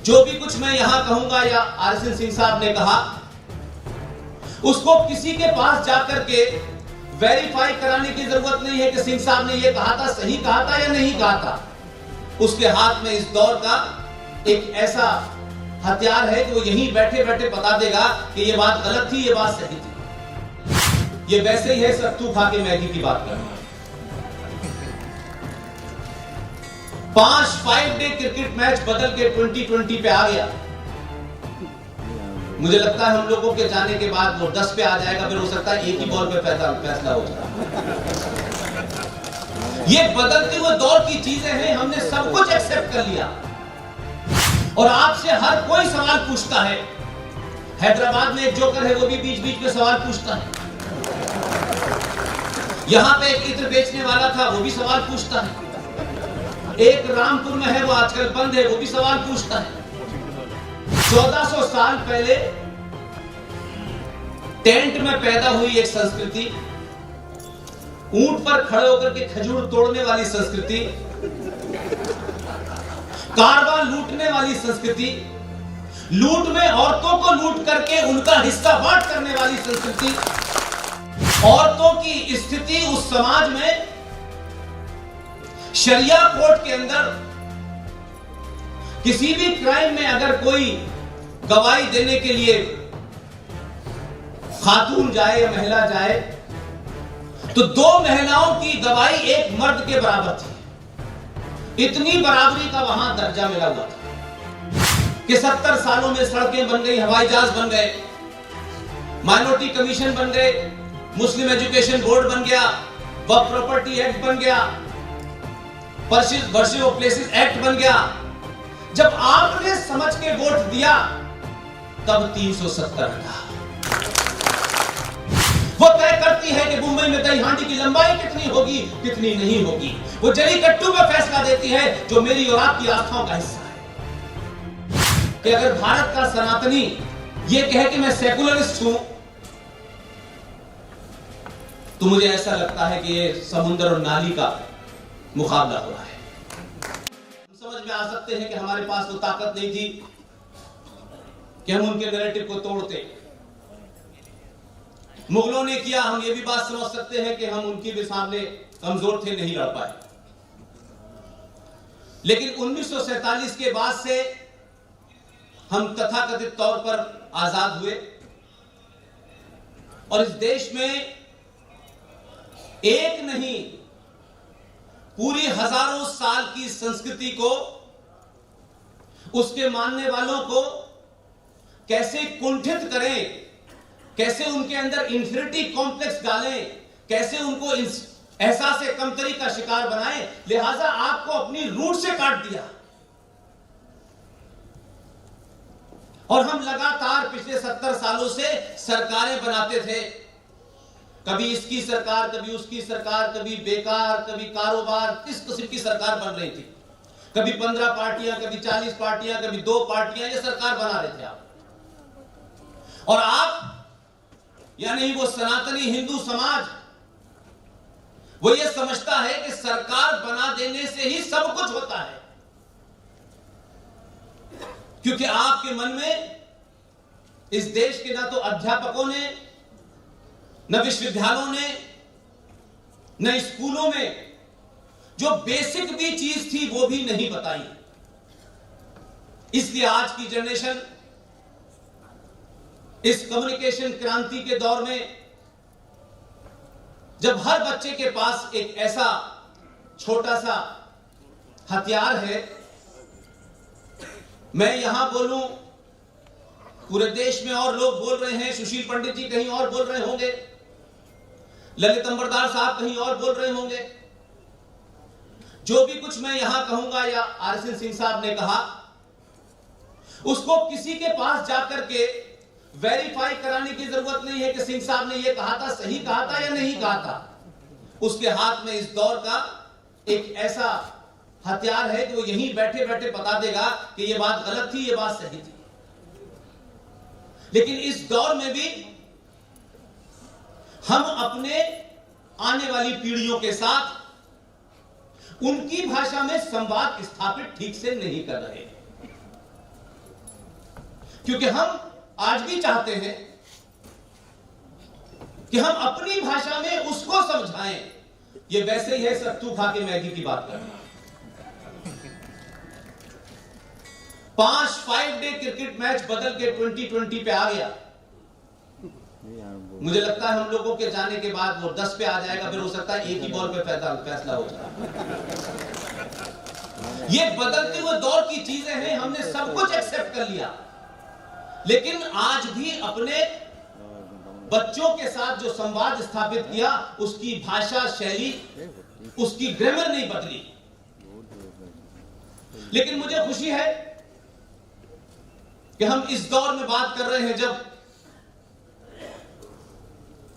जो भी कुछ मैं यहां कहूंगा या आरएसएन सिंह साहब ने कहा, उसको किसी के पास जाकर के वेरीफाई कराने की जरूरत नहीं है कि सिंह साहब ने यह कहा था, सही कहा था या नहीं कहा था। उसके हाथ में इस दौर का एक ऐसा हथियार है कि वो यहीं बैठे बैठे बता देगा कि ये बात गलत थी, ये बात सही थी। ये वैसे ही है सत्तू खा के मैगी की बात करना। 5 डे क्रिकेट मैच बदल के 2020 पे आ गया। मुझे लगता है हम लोगों के जाने के बाद वो 10 पे आ जाएगा, फिर हो सकता है एक ही बॉल पे फैसला हो जाए। ये बदलते हुए दौर की चीजें हैं, हमने सब कुछ एक्सेप्ट कर लिया। और आपसे हर कोई सवाल पूछता है। हैदराबाद में एक जोकर है, वो भी बीच बीच में सवाल पूछता है। यहां पे एक इत्र बेचने वाला था, वो भी सवाल पूछता है। एक रामपुर में है, वो आजकल बंद है, वो भी सवाल पूछता है। 1400 साल पहले टेंट में पैदा हुई एक संस्कृति, ऊंट पर खड़े होकर के खजूर तोड़ने वाली संस्कृति, कारवां लूटने वाली संस्कृति, लूट में औरतों को लूट करके उनका हिस्सा बांट करने वाली संस्कृति, औरतों की स्थिति उस समाज में शरिया कोर्ट के अंदर किसी भी क्राइम में अगर कोई गवाही देने के लिए खातून जाए या महिला जाए तो 2 महिलाओं की गवाही एक मर्द के बराबर थी। इतनी बराबरी का वहां दर्जा मिला हुआ था कि 70 सालों में सड़कें बन गई, हवाई जहाज बन गए, माइनॉरिटी कमीशन बन गए, मुस्लिम एजुकेशन बोर्ड बन गया, वक्फ प्रॉपर्टी एक्ट बन गया, वर्शिप ऑफ प्लेसेस एक्ट बन गया। जब आपने समझ के वोट दिया तब 370 था। वो तय करती है कि मुंबई में दही हांडी की लंबाई कितनी होगी, कितनी नहीं होगी। वो जलीकट्टू में फैसला देती है जो मेरी और आपकी आस्थाओं का हिस्सा है। कि अगर भारत का सनातनी ये कहे कि मैं सेकुलरिस्ट हूं, तो मुझे ऐसा लगता है कि ये समुद्र और नाली का मुकाबला हो रहा है। समझ में आ सकते हैं कि हमारे पास वो ताकत नहीं थी कि हम उनके नैरेटिव को तोड़ते। मुगलों ने किया, हम ये भी बात समझ सकते हैं कि हम उनके भी सामने कमजोर थे, नहीं लड़ पाए। लेकिन 1947 के बाद से हम तथाकथित तौर पर आजाद हुए और इस देश में एक नहीं पूरी हजारों साल की संस्कृति को, उसके मानने वालों को कैसे कुंठित करें, कैसे उनके अंदर इंफीरियरिटी कॉम्प्लेक्स डालें, कैसे उनको एहसास कमतरी का शिकार बनाएं। लिहाजा आपको अपनी रूट से काट दिया। और हम लगातार पिछले 70 सालों से सरकारें बनाते थे। कभी इसकी सरकार, कभी उसकी सरकार, कभी बेकार, कभी कारोबार, किस किस्म की सरकार बन रही थी। कभी 15 पार्टियां, कभी 40 पार्टियां, कभी 2 पार्टियां, ये सरकार बना रहे थे आप। और आप यानी वो सनातनी हिंदू समाज, वो ये समझता है कि सरकार बना देने से ही सब कुछ होता है, क्योंकि आपके मन में इस देश के ना तो अध्यापकों ने, न विश्वविद्यालयों ने, न स्कूलों में जो बेसिक भी चीज थी वो भी नहीं बताई। इसलिए आज की जनरेशन इस कम्युनिकेशन क्रांति के दौर में, जब हर बच्चे के पास एक ऐसा छोटा सा हथियार है, मैं यहां बोलूं, पूरे देश में और लोग बोल रहे हैं, सुशील पंडित जी कहीं और बोल रहे होंगे, ललित अंबरदार साहब कहीं और बोल रहे होंगे। जो भी कुछ मैं यहां कहूंगा या आरएसएन सिंह साहब ने कहा, उसको किसी के पास जाकर के वेरीफाई कराने की जरूरत नहीं है कि सिंह साहब ने यह कहा था, सही कहा था या नहीं कहा था। उसके हाथ में इस दौर का एक ऐसा हथियार है कि वो यहीं बैठे बैठे बता देगा कि यह बात गलत थी, यह बात सही थी। लेकिन इस दौर में भी हम अपने आने वाली पीढ़ियों के साथ उनकी भाषा में संवाद स्थापित ठीक से नहीं कर रहे। क्योंकि हम आज भी चाहते हैं कि हम अपनी भाषा में उसको समझाएं। ये वैसे ही है सत्तू खा के मैगी की बात कर रहे हैं। 5 डे क्रिकेट मैच बदल के 2020 पे आ गया। मुझे लगता है हम लोगों के जाने के बाद वो 10 पे आ जाएगा, फिर हो सकता है एक ही बॉल पे फैसला हो जाए। ये बदलते हुए दौर की चीजें हैं, हमने सब कुछ एक्सेप्ट कर लिया, लेकिन आज भी अपने बच्चों के साथ जो संवाद स्थापित किया, उसकी भाषा शैली, उसकी ग्रामर नहीं बदली। लेकिन मुझे खुशी है कि हम इस दौर में बात कर रहे हैं जब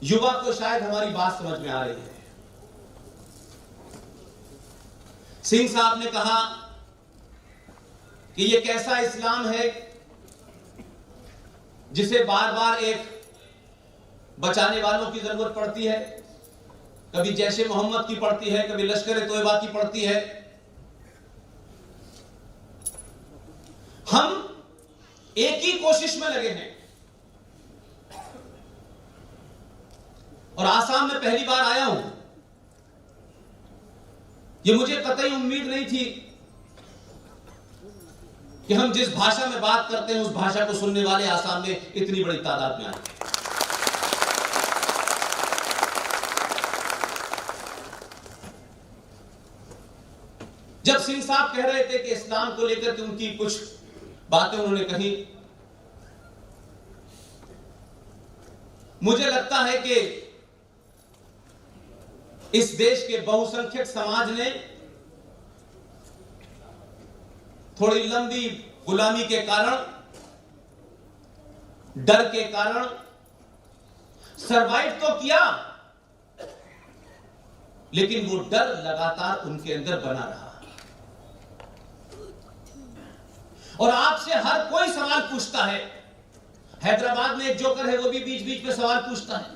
युवा को शायद हमारी बात समझ में आ रही है। सिंह साहब ने कहा कि ये कैसा इस्लाम है जिसे बार बार एक बचाने वालों की जरूरत पड़ती है। कभी जैशे मोहम्मद की पड़ती है, कभी लश्कर तोयबा की पड़ती है। हम एक ही कोशिश में लगे हैं। और आसाम में पहली बार आया हूं, ये मुझे कतई उम्मीद नहीं थी कि हम जिस भाषा में बात करते हैं उस भाषा को सुनने वाले आसाम में इतनी बड़ी तादाद में आए। जब सिंह साहब कह रहे थे कि इस्लाम को लेकर के उनकी कुछ बातें उन्होंने कही, मुझे लगता है कि इस देश के बहुसंख्यक समाज ने थोड़ी लंबी गुलामी के कारण, डर के कारण सरवाइव तो किया, लेकिन वो डर लगातार उनके अंदर बना रहा। और आपसे हर कोई सवाल पूछता है। हैदराबाद में एक जोकर है, वो भी बीच बीच में सवाल पूछता है।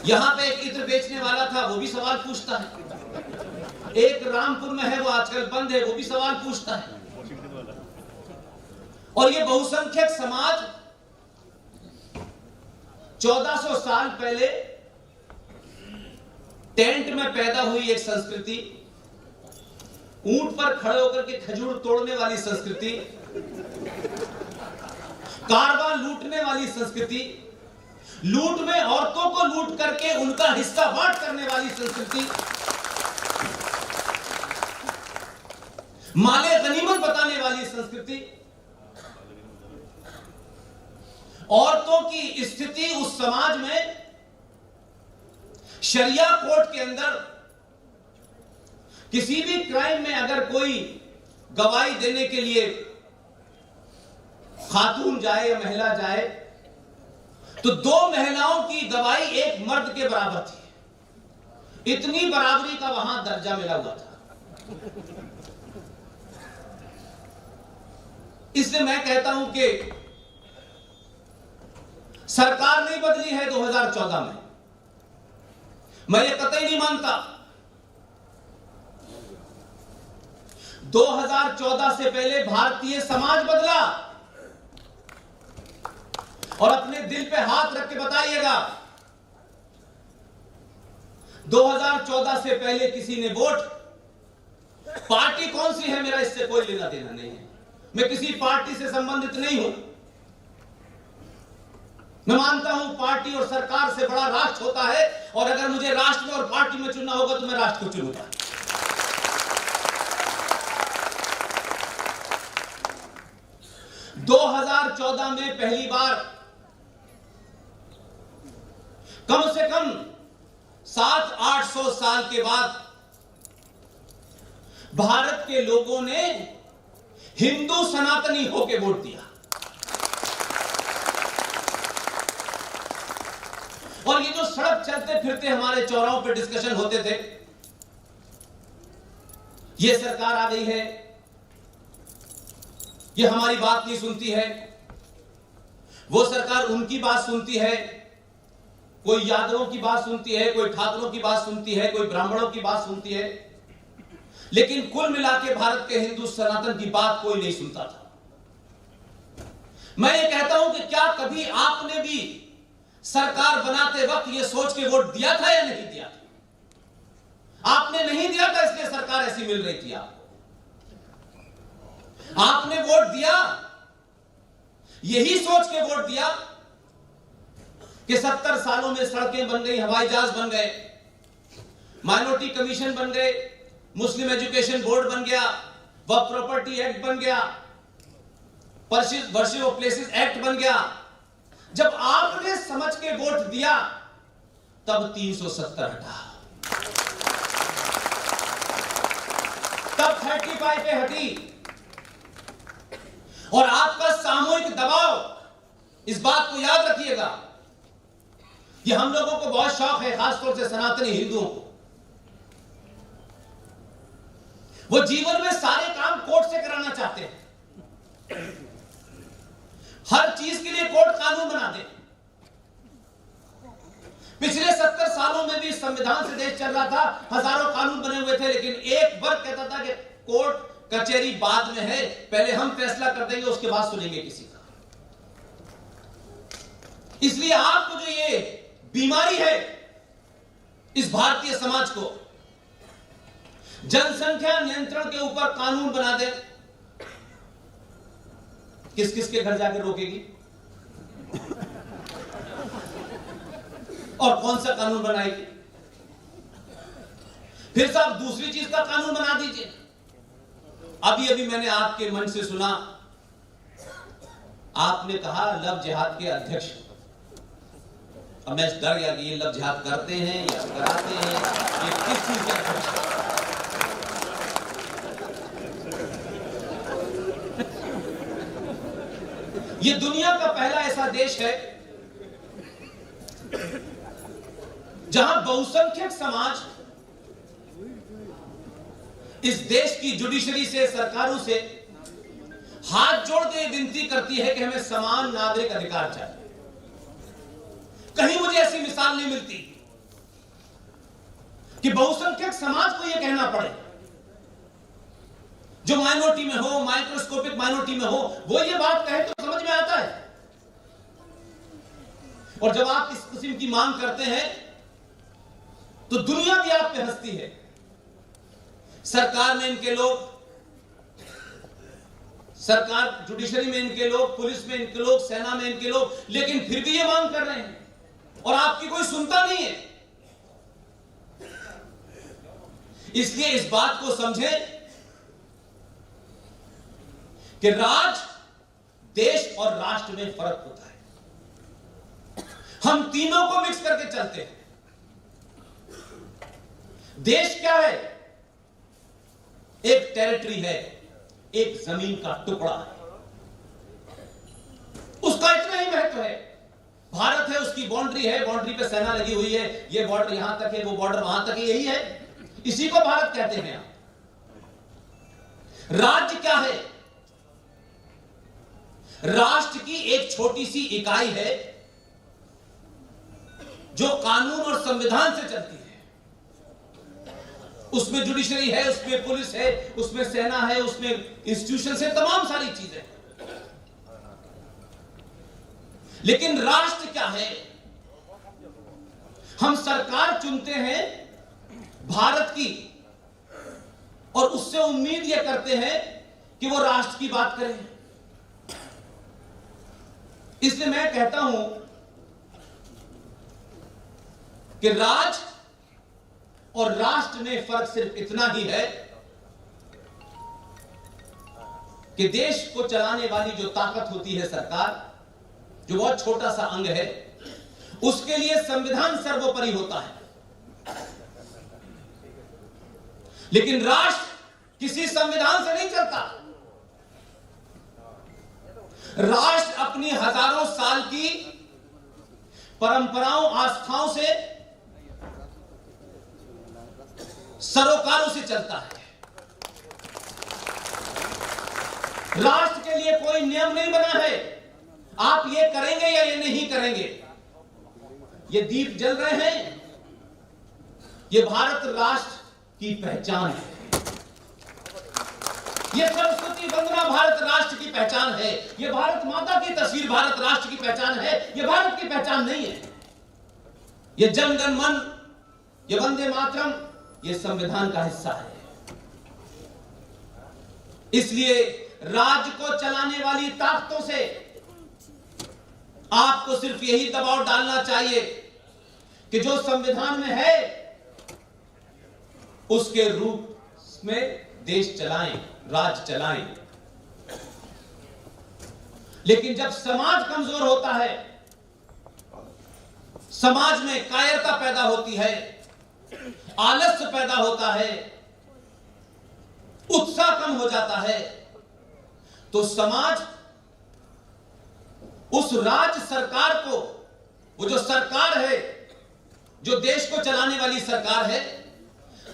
यहां पे एक इत्र बेचने वाला था, वो भी सवाल पूछता है। एक रामपुर में है, वो आजकल बंद है, वो भी सवाल पूछता है। और ये बहुसंख्यक समाज 1400 साल पहले टेंट में पैदा हुई एक संस्कृति, ऊंट पर खड़े होकर के खजूर तोड़ने वाली संस्कृति, कारवां लूटने वाली संस्कृति, लूट में औरतों को लूट करके उनका हिस्सा बांट करने वाली संस्कृति, माले गनीमत बताने वाली संस्कृति, औरतों की स्थिति उस समाज में शरिया कोर्ट के अंदर किसी भी क्राइम में अगर कोई गवाही देने के लिए खातून जाए या महिला जाए, तो 2 महिलाओं की गवाही एक मर्द के बराबर थी। इतनी बराबरी का वहां दर्जा मिला हुआ था। इसलिए मैं कहता हूं कि सरकार नहीं बदली है 2014 में, मैं ये कतई नहीं मानता। 2014 से पहले भारतीय समाज बदला। और अपने दिल पे हाथ रख के बताइएगा, 2014 से पहले किसी ने वोट, पार्टी कौन सी है मेरा इससे कोई लेना देना नहीं है, मैं किसी पार्टी से संबंधित नहीं हूं। मैं मानता हूं पार्टी और सरकार से बड़ा राष्ट्र होता है, और अगर मुझे राष्ट्र में और पार्टी में चुनना होगा तो मैं राष्ट्र को चुनूंगा। दो 2014 में पहली बार कम से कम 700-800 साल के बाद भारत के लोगों ने हिंदू सनातनी होकर वोट दिया। और ये जो सड़क चलते फिरते हमारे चौराहों पे डिस्कशन होते थे, ये सरकार आ गई है, ये हमारी बात नहीं सुनती है, वो सरकार उनकी बात सुनती है, कोई यादवों की बात सुनती है, कोई ठाकुरों की बात सुनती है, कोई ब्राह्मणों की बात सुनती है, लेकिन कुल मिला के भारत के हिंदू सनातन की बात कोई नहीं सुनता था। मैं ये कहता हूं कि क्या कभी आपने भी सरकार बनाते वक्त ये सोच के वोट दिया था या नहीं दिया था? आपने नहीं दिया था, इसलिए सरकार ऐसी मिल रही थी आपको। आपने वोट दिया, यही सोच के वोट दिया कि 70 सालों में सड़कें बन गई, हवाई जहाज बन गए, माइनॉरिटी कमीशन बन गए, मुस्लिम एजुकेशन बोर्ड बन गया, वक्फ प्रॉपर्टी एक्ट बन गया, वर्शिप ऑफ प्लेसेस एक्ट बन गया। जब आपने समझ के वोट दिया तब 370 हटा, तब 35 पे हटी। और आपका सामूहिक दबाव, इस बात को याद रखिएगा, ये हम लोगों को बहुत शौक है, खासतौर से सनातनी हिंदुओं को। वो जीवन में सारे काम कोर्ट से कराना चाहते हैं, हर चीज के लिए कोर्ट कानून बना दे। पिछले 70 सालों में भी संविधान से देश चल रहा था, हजारों कानून बने हुए थे, लेकिन एक वर्ग कहता था कि कोर्ट कचहरी बाद में है, पहले हम फैसला कर देंगे, उसके बाद सुनेंगे किसी का। इसलिए आपको जो ये बीमारी है इस भारतीय समाज को, जनसंख्या नियंत्रण के ऊपर कानून बना दे, किस किस के घर जाकर रोकेगी और कौन सा कानून बनाएगी? फिर साहब दूसरी चीज का कानून बना दीजिए। अभी अभी मैंने आपके मन से सुना, आपने कहा लव जिहाद के अध्यक्ष। अब मैं डर गया कि ये लव जिहाद करते हैं या कराते हैं, ये किस चीज के अध्यक्ष हैं? ये दुनिया का पहला ऐसा देश है जहां बहुसंख्यक समाज इस देश की जुडिशरी से, सरकारों से हाथ जोड़ के विनती करती है कि हमें समान नागरिक अधिकार चाहिए। कहीं मुझे ऐसी मिसाल नहीं मिलती कि बहुसंख्यक समाज को यह कहना पड़े, जो माइनॉरिटी में हो, माइक्रोस्कोपिक माइनॉरिटी में हो, वो ये बात कहे तो समझ में आता है। और जब आप इस किस्म की मांग करते हैं तो दुनिया भी आप पे हंसती है। सरकार में इनके लोग, सरकार जुडिशरी में इनके लोग, पुलिस में इनके लोग, सेना में इनके लोग, लेकिन फिर भी ये मांग कर रहे हैं और आपकी कोई सुनता नहीं है। इसलिए इस बात को समझें कि राज, देश और राष्ट्र में फर्क होता है। हम तीनों को मिक्स करके चलते हैं। देश क्या है? एक टेरिटरी है, एक जमीन का टुकड़ा है, उसका इतना ही महत्व है। भारत है, उसकी बाउंड्री है, बाउंड्री पे सेना लगी हुई है, ये बॉर्डर यहां तक है, वो बॉर्डर वहां तक है, यही है, इसी को भारत कहते हैं। राज्य क्या है? राष्ट्र की एक छोटी सी इकाई है जो कानून और संविधान से चलती है। उसमें जुडिशरी है, उसमें पुलिस है, उसमें सेना है, उसमें इंस्टीट्यूशन है, तमाम सारी चीजें। लेकिन राष्ट्र क्या है? हम सरकार चुनते हैं भारत की और उससे उम्मीद यह करते हैं कि वो राष्ट्र की बात करें। इसलिए मैं कहता हूं कि राज और राष्ट्र में फर्क सिर्फ इतना ही है कि देश को चलाने वाली जो ताकत होती है सरकार, जो बहुत छोटा सा अंग है, उसके लिए संविधान सर्वोपरि होता है। लेकिन राष्ट्र किसी संविधान से नहीं चलता। राष्ट्र अपनी हजारों साल की परंपराओं, आस्थाओं से, सरोकारों से चलता है। राष्ट्र के लिए कोई नियम नहीं बना है, आप ये करेंगे या ये नहीं करेंगे। ये दीप जल रहे हैं, ये भारत राष्ट्र की पहचान है। ये सरस्वती वंदना भारत राष्ट्र की पहचान है, ये भारत माता की तस्वीर भारत राष्ट्र की पहचान है, ये भारत की पहचान नहीं है। ये जन गण मन, ये वंदे मातरम, ये संविधान का हिस्सा है। इसलिए राज्य को चलाने वाली ताकतों से आपको सिर्फ यही दबाव डालना चाहिए कि जो संविधान में है उसके रूप में देश चलाएं, राज्य चलाएं। लेकिन जब समाज कमजोर होता है, समाज में कायरता पैदा होती है, आलस्य पैदा होता है, उत्साह कम हो जाता है, तो समाज उस राज्य सरकार को, वो जो सरकार है, जो देश को चलाने वाली सरकार है,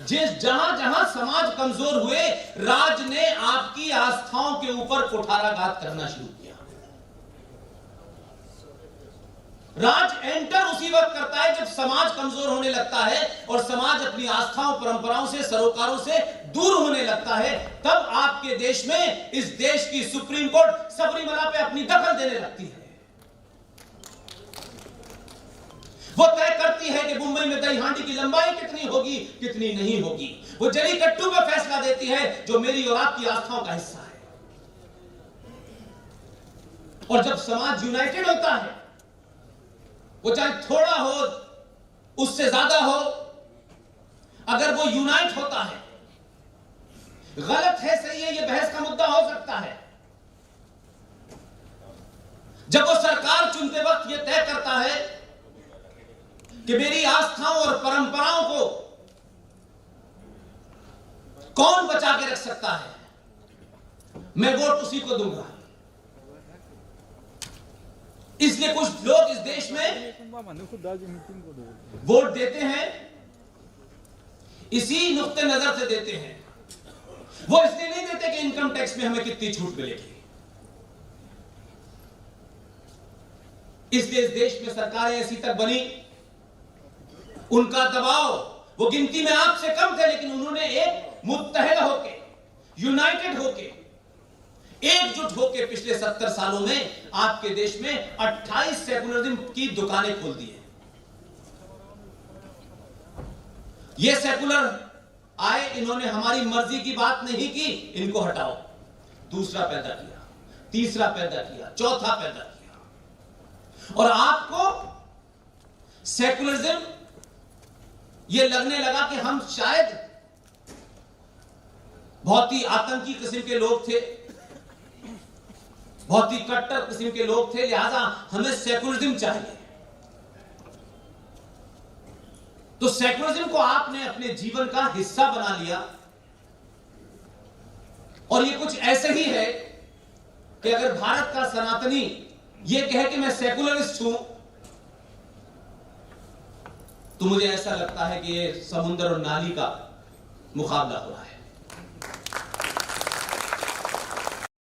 जहां जहां समाज कमजोर हुए, राज्य ने आपकी आस्थाओं के ऊपर कुठाराघात करना शुरू किया। राज्य एंटर उसी वक्त करता है जब समाज कमजोर होने लगता है और समाज अपनी आस्थाओं, परंपराओं से, सरोकारों से दूर होने लगता है। तब आपके देश में, इस देश की सुप्रीम कोर्ट सबरीमला पे अपनी दखल देने लगती है। वो तय करती है कि मुंबई में दही हांडी की लंबाई कितनी होगी, कितनी नहीं होगी। वो जलीकट्टू पर फैसला देती है जो मेरी और आपकी आस्थाओं का हिस्सा है। और जब समाज यूनाइटेड होता है, वो चाहे थोड़ा हो, उससे ज्यादा हो, अगर वो यूनाइट होता है, गलत है सही है ये बहस का मुद्दा हो सकता है। जब वो सरकार चुनते वक्त ये तय करता है कि मेरी आस्थाओं और परंपराओं को कौन बचा के रख सकता है, मैं वोट उसी को दूंगा। इसलिए कुछ लोग इस देश में वोट देते हैं, इसी नुक्ते नजर से देते हैं। वो इसलिए नहीं देते कि इनकम टैक्स में हमें कितनी छूट मिलेगी। इसलिए इस देश में सरकारें ऐसी तक बनी, उनका दबाव, वो गिनती में आपसे कम थे, लेकिन उन्होंने एक मुत्तहद होके, यूनाइटेड होके, एकजुट होके पिछले 70 सालों में आपके देश में 28 सेकुलरिज्म की दुकानें खोल दी हैं। ये सेकुलर आए, इन्होंने हमारी मर्जी की बात नहीं की, इनको हटाओ। दूसरा पैदा किया, तीसरा पैदा किया, चौथा पैदा किया, और आपको सेकुलरिज्म ये लगने लगा कि हम शायद बहुत ही आतंकी किस्म के लोग थे, बहुत ही कट्टर किस्म के लोग थे, लिहाजा हमें सेकुलरिज्म चाहिए। तो सेकुलरिज्म को आपने अपने जीवन का हिस्सा बना लिया, और ये कुछ ऐसे ही है कि अगर भारत का सनातनी ये कहे कि मैं सेकुलरिस्ट हूं, तो मुझे ऐसा लगता है कि ये समुद्र और नाली का मुकाबला हो रहा है।